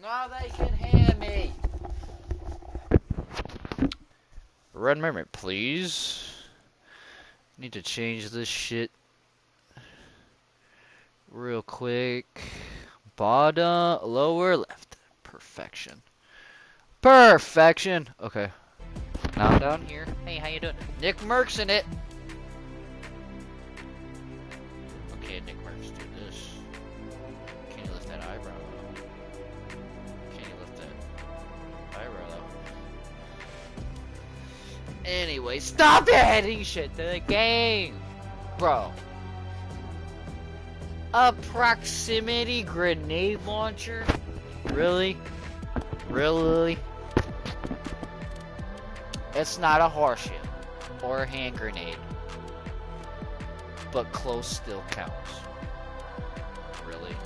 Now they can hear me. Red mermaid, please. Need to change this shit real quick. Bottom, lower left. Perfection. Perfection. Okay. Now down here. Hey, how you doing? Nick Merck's in it. Okay, Nick Merck's do this. Can you lift that eyebrow though? Can you lift that eyebrow though? Anyway, stop adding shit to the game, bro. A proximity grenade launcher? Really? Really? It's not a horseshoe or a hand grenade, but close still counts. Really? Really?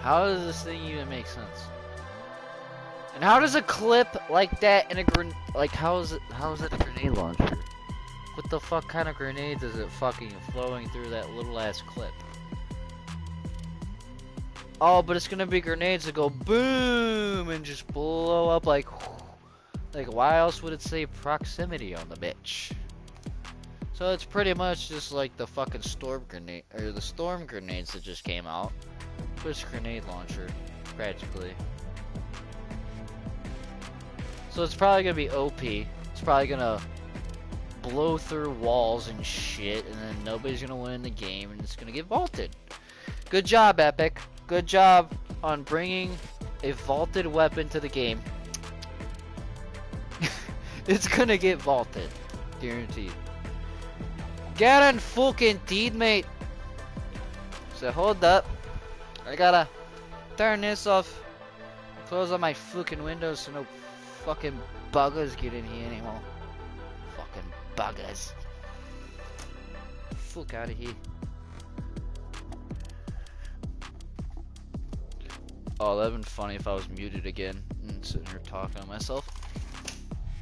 How does this thing even make sense? And how does a clip like that in a how is it a grenade launcher? What the fuck kind of grenades is it fucking flowing through that little ass clip? Oh, but it's gonna be grenades that go boom and just blow up like why else would it say proximity on the bitch? So it's pretty much just like the fucking storm grenade, or the storm grenades that just came out. But it's a grenade launcher, practically. So it's probably gonna be OP. It's probably gonna blow through walls and shit, and then nobody's gonna win the game, and it's gonna get vaulted. Good job, Epic. Good job on bringing a vaulted weapon to the game. It's gonna get vaulted. Guaranteed. Guaranteed fucking deed, mate. So hold up. I gotta turn this off. Close all my fucking windows so no fucking buggers get in here anymore. Fucking buggers. Fuck out of here. Oh, that'd been funny if I was muted again and sitting here talking to myself.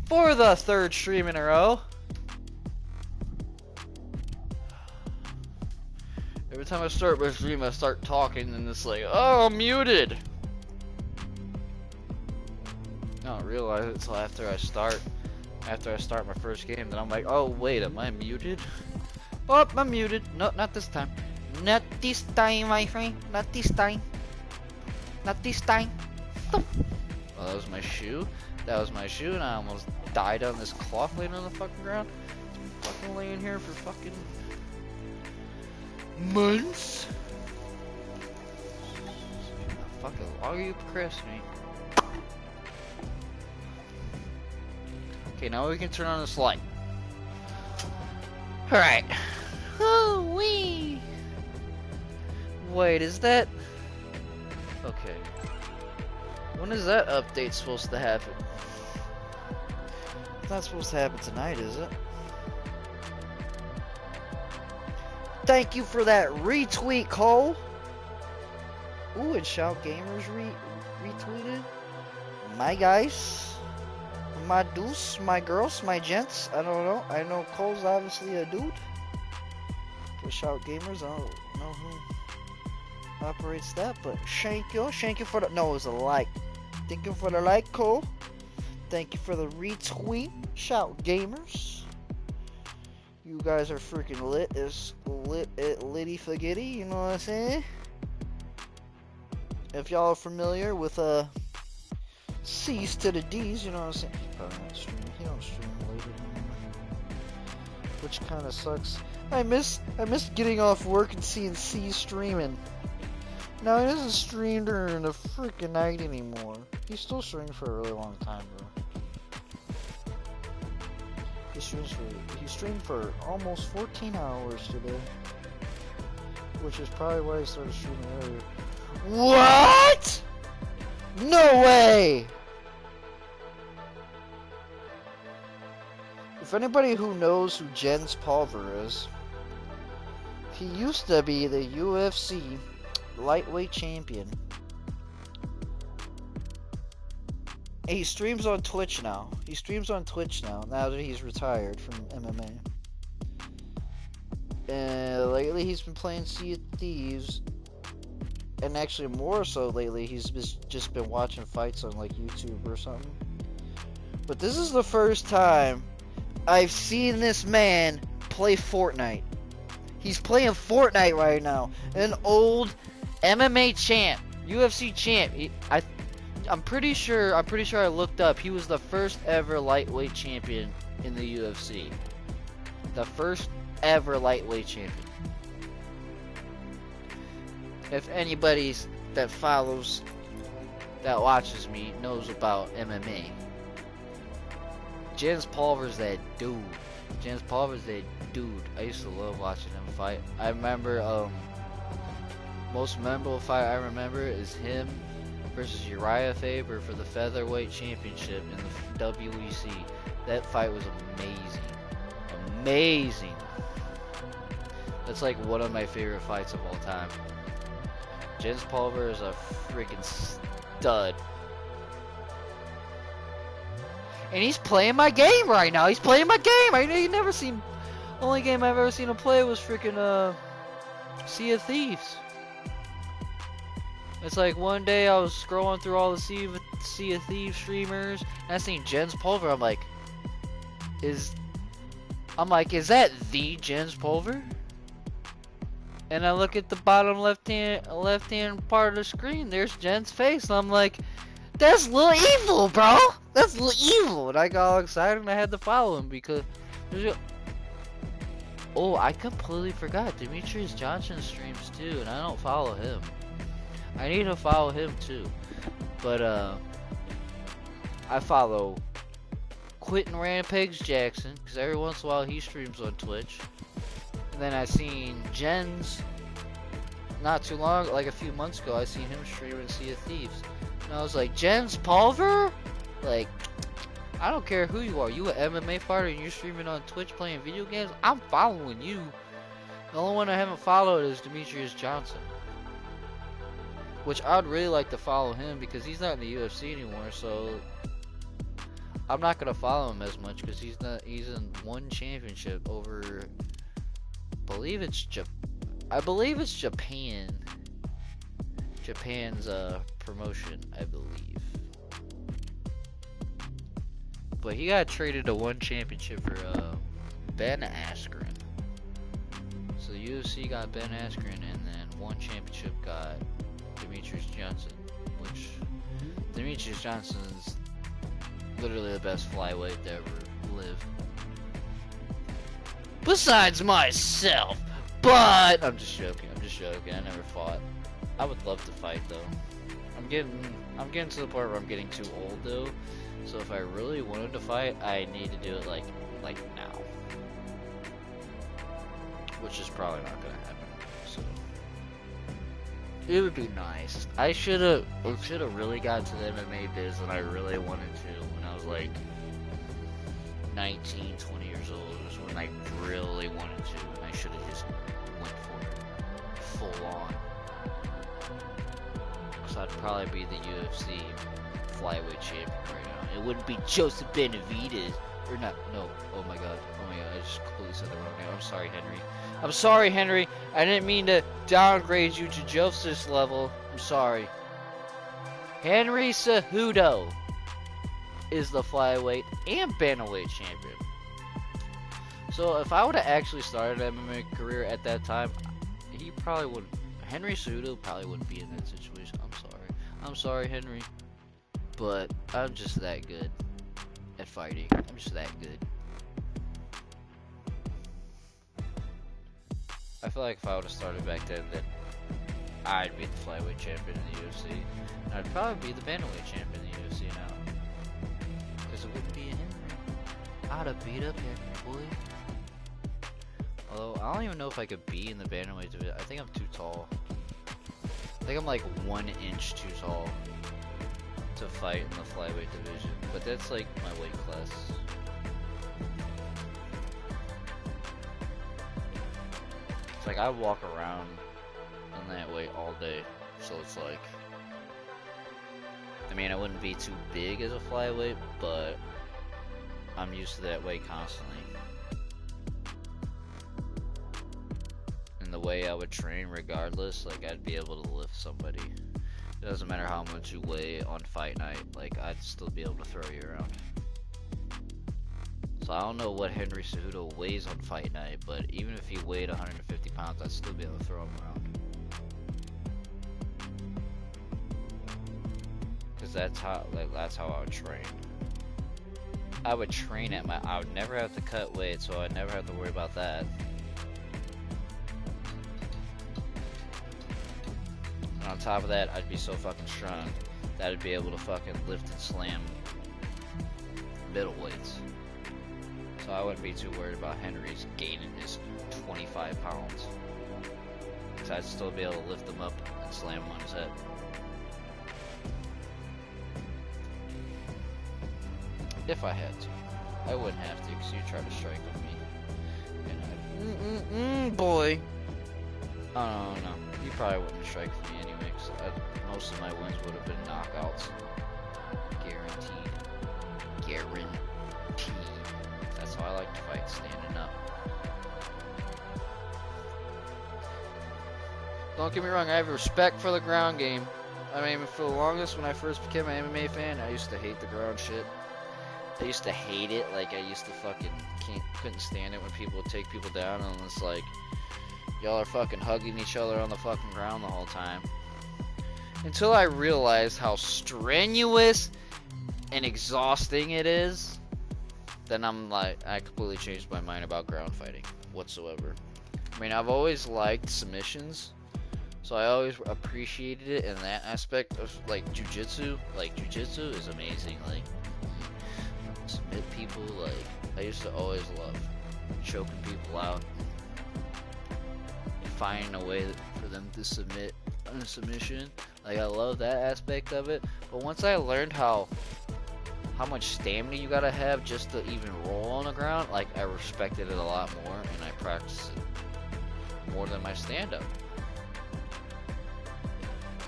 For the third stream in a row. Every time I start my stream, I start talking and it's like, oh, I'm muted. I don't realize it until after I start my first game, then I'm like, oh wait, am I muted? Oh, I'm muted. No, not this time. Not this time, my friend. Not this time. Not this time. Oh, that was my shoe. That was my shoe, and I almost died on this cloth laying on the fucking ground. It's fucking laying here for fucking months. Fucking longer you procrastinate. Okay, now we can turn on this light. Alright. Oh, wee. Wait, is that... Okay. When is that update supposed to happen? It's not supposed to happen tonight, is it? Thank you for that retweet, Cole. Ooh, and Shout Gamers retweeted. My guys. My dudes, my girls, my gents. I don't know. I know Cole's obviously a dude. For Shout Gamers, I don't know who operates that, but thank you for the, no, it was a like. Thank you for the like, Cole. Thank you for the retweet, Shout Gamers. You guys are freaking lit as litty fagitty, you know what I'm saying? If y'all are familiar with C's to the D's, you know what I'm saying? Probably not streaming. He don't stream later anymore, which kind of sucks. I miss getting off work and seeing C streaming. No, he doesn't stream during the freaking night anymore. He's still streaming for a really long time, bro. He streamed for almost 14 hours today, which is probably why he started streaming earlier. What? No way! If anybody who knows who Jens Pulver is, he used to be the UFC lightweight champion. He streams on Twitch now. Now that he's retired from MMA. And lately he's been playing Sea of Thieves. And actually more so lately, he's just been watching fights on like YouTube or something. But this is the first time I've seen this man play Fortnite. He's playing Fortnite right now. An old MMA champ, UFC champ. I'm pretty sure I looked up. He was the first ever lightweight champion in the UFC. The first ever lightweight champion. If anybody that watches me knows about MMA, Jens Pulver's that dude. Jens Pulver's that dude. I used to love watching him fight. I remember, most memorable fight I remember is him versus Uriah Faber for the featherweight championship in the WEC. That fight was amazing. Amazing. That's like one of my favorite fights of all time. Jens Pulver is a freaking stud. And he's playing my game right now. He's playing my game. I know you never seen. The only game I've ever seen him play was freaking Sea of Thieves. It's like one day I was scrolling through all the Sea of Thieves streamers, and I seen Jens Pulver. I'm like, is that the Jens Pulver? And I look at the bottom left hand part of the screen. There's Jen's face. And I'm like, that's Lil Evil, bro. That's Lil Evil. And I got all excited and I had to follow him because oh, I completely forgot. Demetrius Johnson streams too, and I don't follow him. I need to follow him too. But I follow Quentin Rampage Jackson because every once in a while he streams on Twitch. And then I seen Jens not too long, like a few months ago. I seen him streaming Sea of Thieves, and I was like, Jens Pulver? Like, I don't care who you are. You an MMA fighter and you're streaming on Twitch playing video games? I'm following you. The only one I haven't followed is Demetrius Johnson, which I'd really like to follow him because he's not in the UFC anymore. So I'm not gonna follow him as much because he's in one championship over. I believe it's Japan. Japan's promotion, I believe. But he got traded to one championship for Ben Askren. So the UFC got Ben Askren, and then one championship got Demetrius Johnson, which Demetrius Johnson's literally the best flyweight to ever live. Besides myself, but I'm just joking. I never fought. I would love to fight though. I'm getting to the point where I'm getting too old though. So if I really wanted to fight, I need to do it like now, which is probably not gonna happen. So it would be nice. I should have really got to the MMA biz when I really wanted to when I was like 19, 20 years old. Was when I really wanted to, and I should have just went for it full on. So I'd probably be the UFC flyweight champion right now. It wouldn't be Joseph Benavidez, or not. No. Oh my god. I just completely said the wrong name. I'm sorry, Henry. I didn't mean to downgrade you to Joseph's level. I'm sorry. Henry Cejudo is the flyweight and bantamweight champion. So if I would have actually started an MMA career at that time, he probably wouldn't. Henry Cejudo probably wouldn't be in that situation. I'm sorry, Henry, but I'm just that good at fighting. I'm just that good. I feel like if I would have started back then I'd be the flyweight champion in the UFC, and I'd probably be the bantamweight champion in the UFC now. Because it wouldn't be a Henry. I'd have beat up Henry, boy. Although, I don't even know if I could be in the bantamweight division. I think I'm too tall. I think I'm like 1 inch too tall to fight in the flyweight division. But that's like my weight class. It's like I walk around in that weight all day. So it's like, I mean, I wouldn't be too big as a flyweight, but I'm used to that weight constantly. way I would train regardless. Like, I'd be able to lift somebody. It doesn't matter how much you weigh on fight night. Like, I'd still be able to throw you around. So I don't know what Henry Cejudo weighs on fight night, but even if he weighed 150 pounds, I'd still be able to throw him around. Cause that's how I would train. I would train at I would never have to cut weight, so I'd never have to worry about that. And on top of that, I'd be so fucking strong that I'd be able to fucking lift and slam middleweights. So I wouldn't be too worried about Henry's gaining his 25 pounds. Because I'd still be able to lift him up and slam him on his head. If I had to. I wouldn't have to, because you tried to strike with me. And boy. Oh no, you probably wouldn't strike with me anyway, because most of my wins would have been knockouts. Guaranteed. Guaranteed. That's how I like to fight, standing up. Don't get me wrong, I have respect for the ground game. I mean, for the longest, when I first became an MMA fan, I used to hate the ground shit. I used to hate it. Like, I used to fucking couldn't stand it when people would take people down, and it's like, y'all are fucking hugging each other on the fucking ground the whole time. Until I realized how strenuous and exhausting it is, then I'm like, I completely changed my mind about ground fighting whatsoever. I mean, I've always liked submissions, so I always appreciated it in that aspect of, like, jiu-jitsu. Like, jiu-jitsu is amazing. Like, submit people, like, I used to always love choking people out, finding a way for them to submit on a submission. Like, I love that aspect of it. But once I learned how much stamina you gotta have just to even roll on the ground, like, I respected it a lot more, and I practiced it more than my stand-up.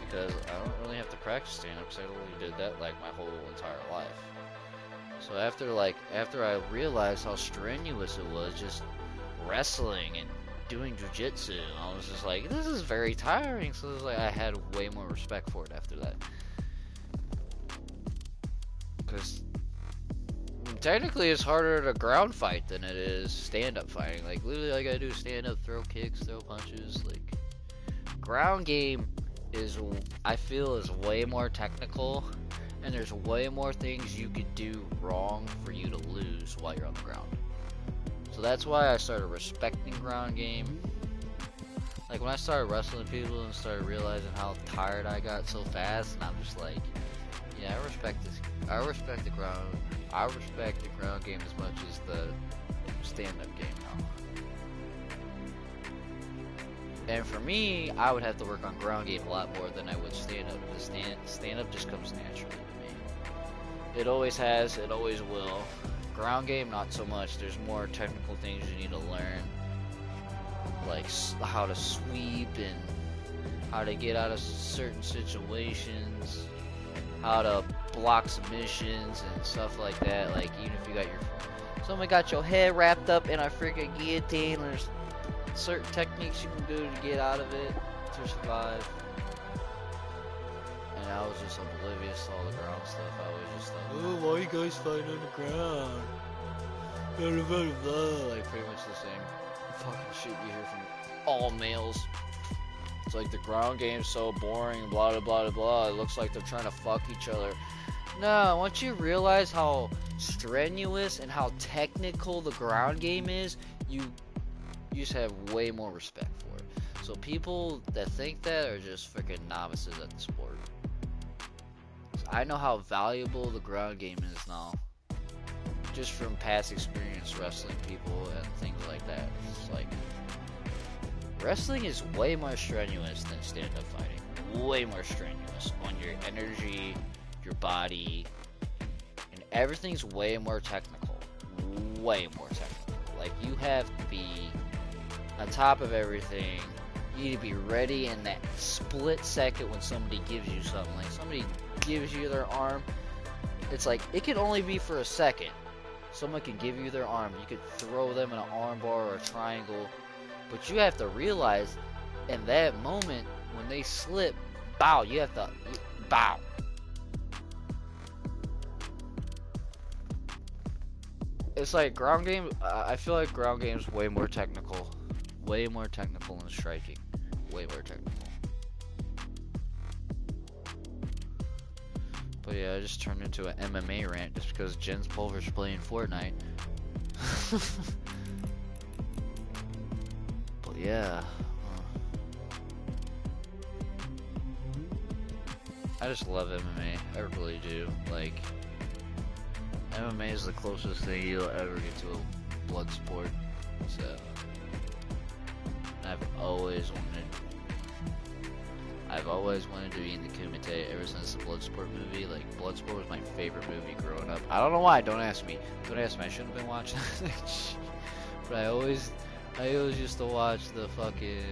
Because I don't really have to practice stand-up, because I only did that, like, my whole entire life. So after I realized how strenuous it was just wrestling and doing jiu-jitsu, I was just like, this is very tiring. So it was like, I had way more respect for it after that. Because technically it's harder to ground fight than it is stand-up fighting. Like, literally all I gotta do is stand up, throw kicks, throw punches. Like, ground game is, I feel, is way more technical. And there's way more things you could do wrong for you to lose while you're on the ground. So that's why I started respecting ground game. Like, when I started wrestling people and started realizing how tired I got so fast, and I'm just like, yeah, I respect this. I respect the ground game as much as the stand-up game now. And for me, I would have to work on ground game a lot more than I would stand-up. Because stand-up just comes naturally. It always has, it always will. Ground game, not so much. There's more technical things you need to learn. Like how to sweep and how to get out of certain situations. How to block submissions and stuff like that. Like, even if you got someone got your head wrapped up in a freaking guillotine, there's certain techniques you can do to get out of it, to survive. And I was just oblivious to all the ground stuff. I was just like, oh, why are you guys fighting on the ground? Blah, blah, blah, blah. Like, pretty much the same fucking shit you hear from all males. It's like, the ground game's so boring, blah, blah, blah, blah. It looks like they're trying to fuck each other. No, once you realize how strenuous and how technical the ground game is, you just have way more respect for it. So people that think that are just freaking novices at the sport. I know how valuable the ground game is now, just from past experience wrestling people and things like that. It's like, wrestling is way more strenuous than stand-up fighting. Way more strenuous on your energy, your body, and everything's way more technical. Way more technical. Like, you have to be on top of everything. You need to be ready in that split second when somebody gives you something. Like, somebody gives you their arm, it's like, it can only be for a second. Someone can give you their arm, you could throw them in an arm bar or a triangle, but you have to realize in that moment, when they slip, bow, you have to bow. It's like ground game. I feel like ground game's way more technical than striking, way more technical. But yeah, I just turned into an MMA rant just because Jens Pulver's playing Fortnite. But yeah, I just love MMA. I really do. Like, MMA is the closest thing you'll ever get to a blood sport. So, I've always wanted to be in the Kumite ever since the Bloodsport movie. Like, Bloodsport was my favorite movie growing up. I don't know why. Don't ask me. I shouldn't have been watching that. But I always used to watch the fucking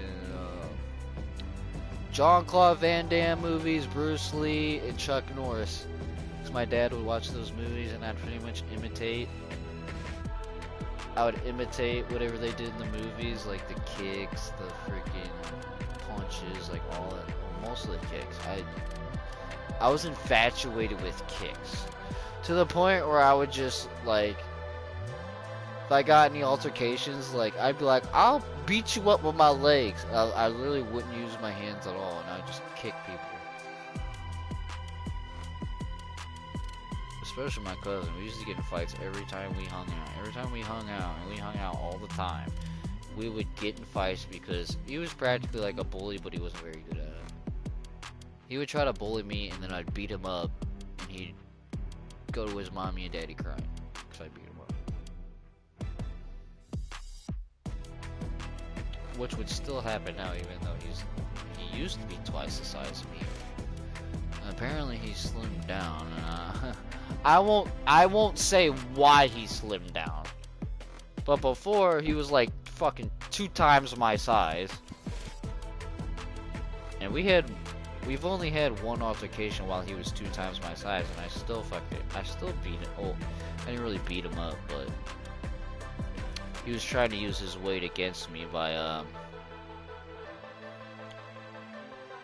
Jean-Claude Van Damme movies, Bruce Lee, and Chuck Norris. Because my dad would watch those movies, and I'd pretty much imitate. I would imitate whatever they did in the movies, like the kicks, the freaking punches, like all that. Well, most of the kicks. I was infatuated with kicks, to the point where I would just, like, if I got any altercations, like, I'd be like, I'll beat you up with my legs. I literally wouldn't use my hands at all, and I'd just kick people. Especially my cousin. We used to get in fights every time we hung out. Every time we hung out, and we hung out all the time, we would get in fights because he was practically like a bully, but he wasn't very good at it. He would try to bully me, and then I'd beat him up, and he'd go to his mommy and daddy crying because I beat him up. Which would still happen now, even though he used to be twice the size of me. And apparently he's slimmed down. I won't say why he slimmed down, but before he was like fucking 2 times my size, and we've only had one altercation while he was 2 times my size, and I still beat him. Oh, I didn't really beat him up, but he was trying to use his weight against me by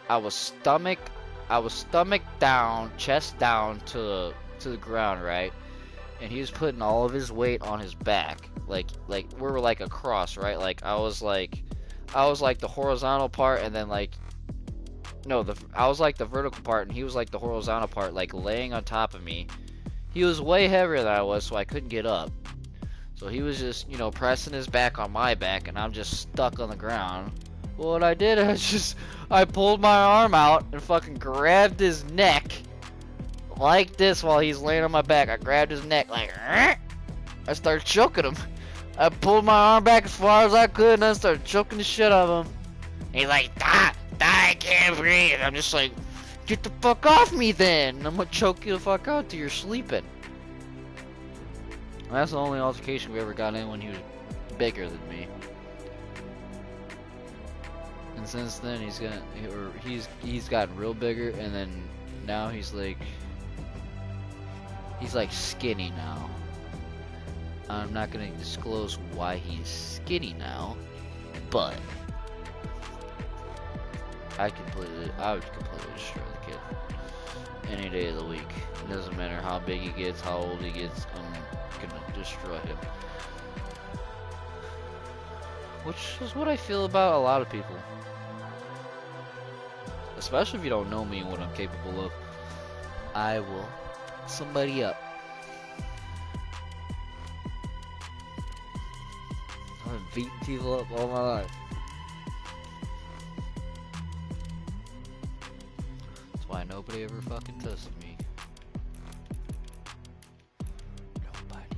I was stomach down, chest down to the ground, right? And he was putting all of his weight on his back, like we were like across, right? Like I was like the horizontal part, and then like I was like the vertical part, and he was like the horizontal part, like laying on top of me. He was way heavier than I was, so I couldn't get up. So he was just, pressing his back on my back, and I'm just stuck on the ground. Well, what I did is I pulled my arm out and fucking grabbed his neck like this while he's laying on my back. I grabbed his neck like, I started choking him. I pulled my arm back as far as I could, and I started choking the shit out of him. And he's like, die, I can't breathe. I'm just like, get the fuck off me then. I'm gonna choke you the fuck out till you're sleeping. And that's the only altercation we ever got in when he was bigger than me. And since then he's gotten real bigger, and then now he's like skinny now. I'm not gonna disclose why he's skinny now, but I would completely destroy the kid any day of the week. It doesn't matter how big he gets, how old he gets, I'm gonna destroy him. Which is what I feel about a lot of people. Especially if you don't know me and what I'm capable of. I will fuck somebody up. I've been beating people up all my life. That's why nobody ever fucking tested me. Nobody.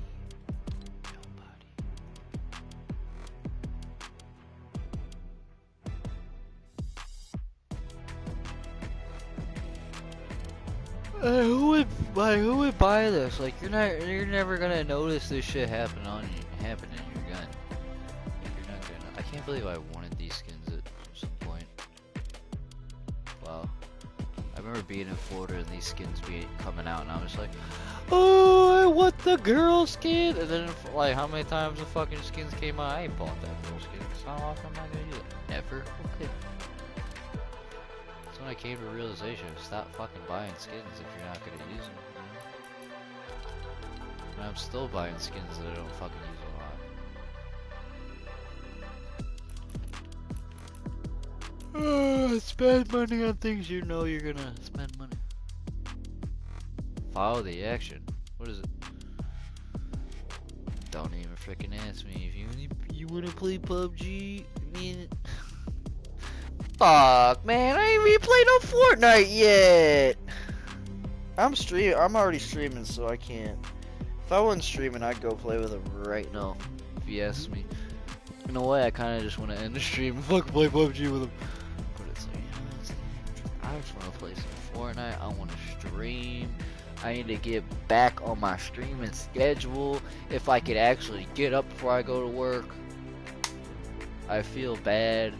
Who would buy this? Like, you're never gonna notice this shit happen in your gun. You're not gonna. I can't believe I wanted these skins at some point. Wow. I remember being in Florida and these skins coming out, and I was like, oh, I want the girl skin. And then, like, how many times the fucking skins came out? I ain't bought that girl skin. So how often am I gonna use it? Never. Okay. That's when I came to a realization: stop fucking buying skins if you're not gonna use them. You know? And I'm still buying skins that I don't fucking use a lot. Spend money on things you know you're gonna spend money. Follow the action. What is it? Don't even freaking ask me if you wanna play PUBG. I mean, fuck, man, I ain't even played no Fortnite yet. I'm already streaming, so I can't. If I wasn't streaming, I'd go play with him right now. If you ask me, in a way, I kind of just want to end the stream and fucking play PUBG with him. But it's like, you know, I just want to play some Fortnite. I want to stream. I need to get back on my streaming schedule. If I could actually get up before I go to work. I feel bad.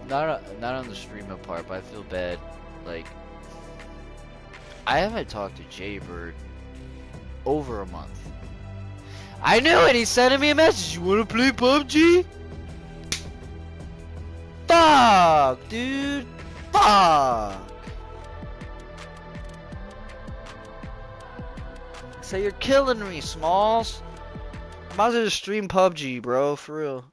Not on the streaming part, but I feel bad. Like, I haven't talked to Jaybird over a month. I knew it! He's sending me a message. You wanna play PUBG? Fuck, dude. Fuck. So you're killing me, Smalls. I might as well just stream PUBG, bro, for real.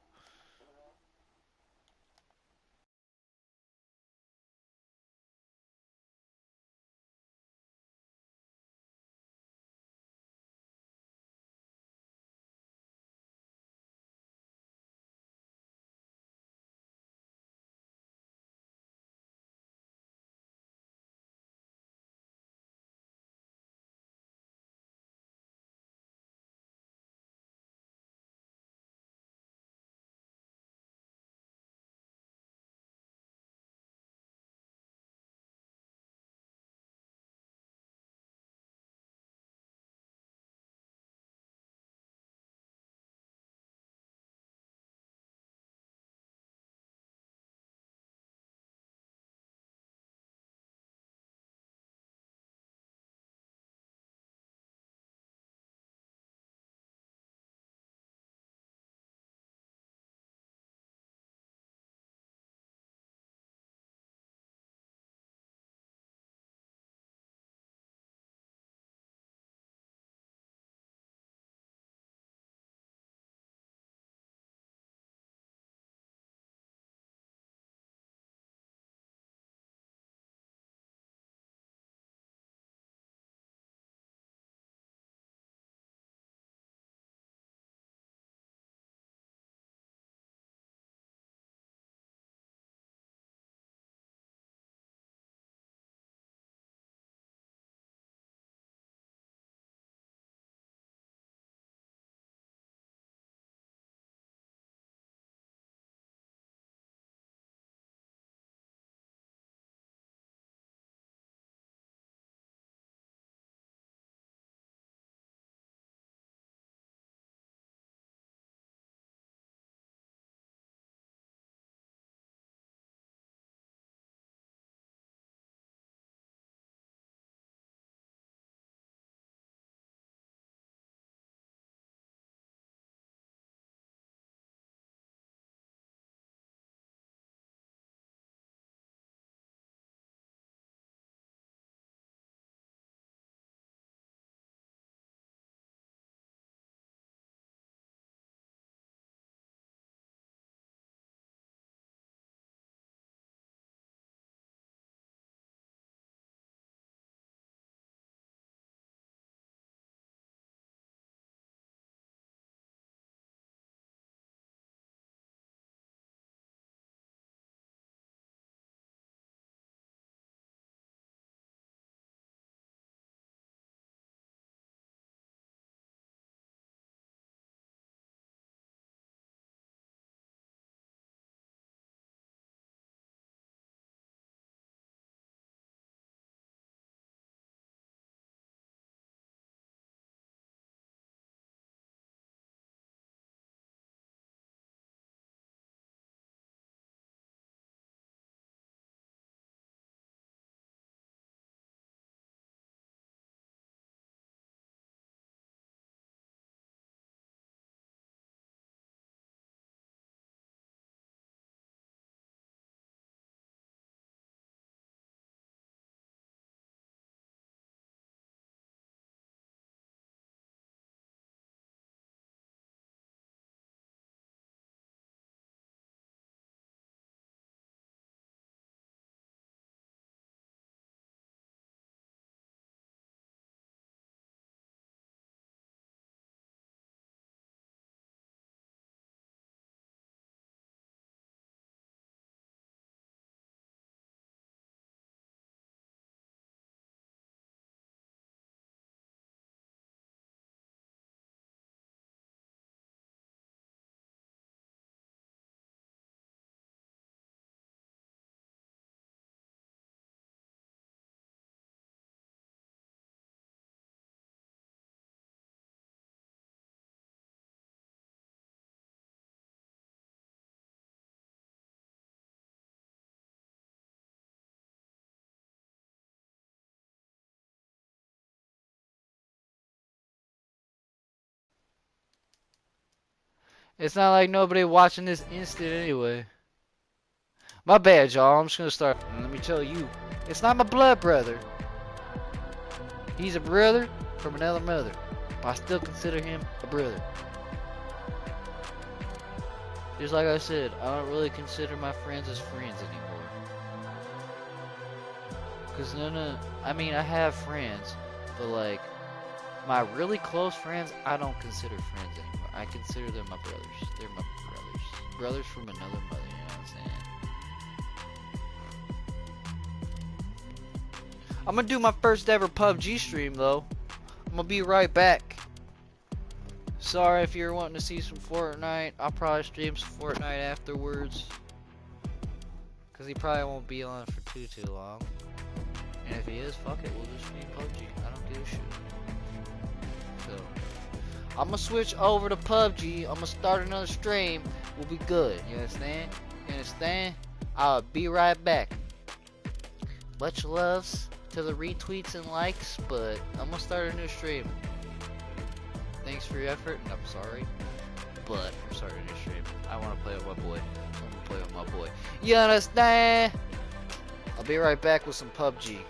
It's not like nobody watching this instant anyway. My bad, y'all. I'm just gonna start. And let me tell you, it's not my blood brother. He's a brother from another mother. But I still consider him a brother. Just like I said, I don't really consider my friends as friends anymore. Cause I mean, I have friends, but like, my really close friends, I don't consider friends anymore. I consider them my brothers. They're my brothers. Brothers from another mother, you know what I'm saying? I'm gonna do my first ever PUBG stream though. I'm gonna be right back. Sorry if you're wanting to see some Fortnite. I'll probably stream some Fortnite afterwards. Cause he probably won't be on for too long. And if he is, fuck it, we'll just stream PUBG. I don't give a shit. So, I'm gonna switch over to PUBG. I'm gonna start another stream. We'll be good. You understand? You understand? I'll be right back. Much loves to the retweets and likes, but I'm gonna start a new stream. Thanks for your effort, and I'm sorry, but I'm starting a new stream. I wanna play with my boy. I'm gonna play with my boy. You understand? I'll be right back with some PUBG.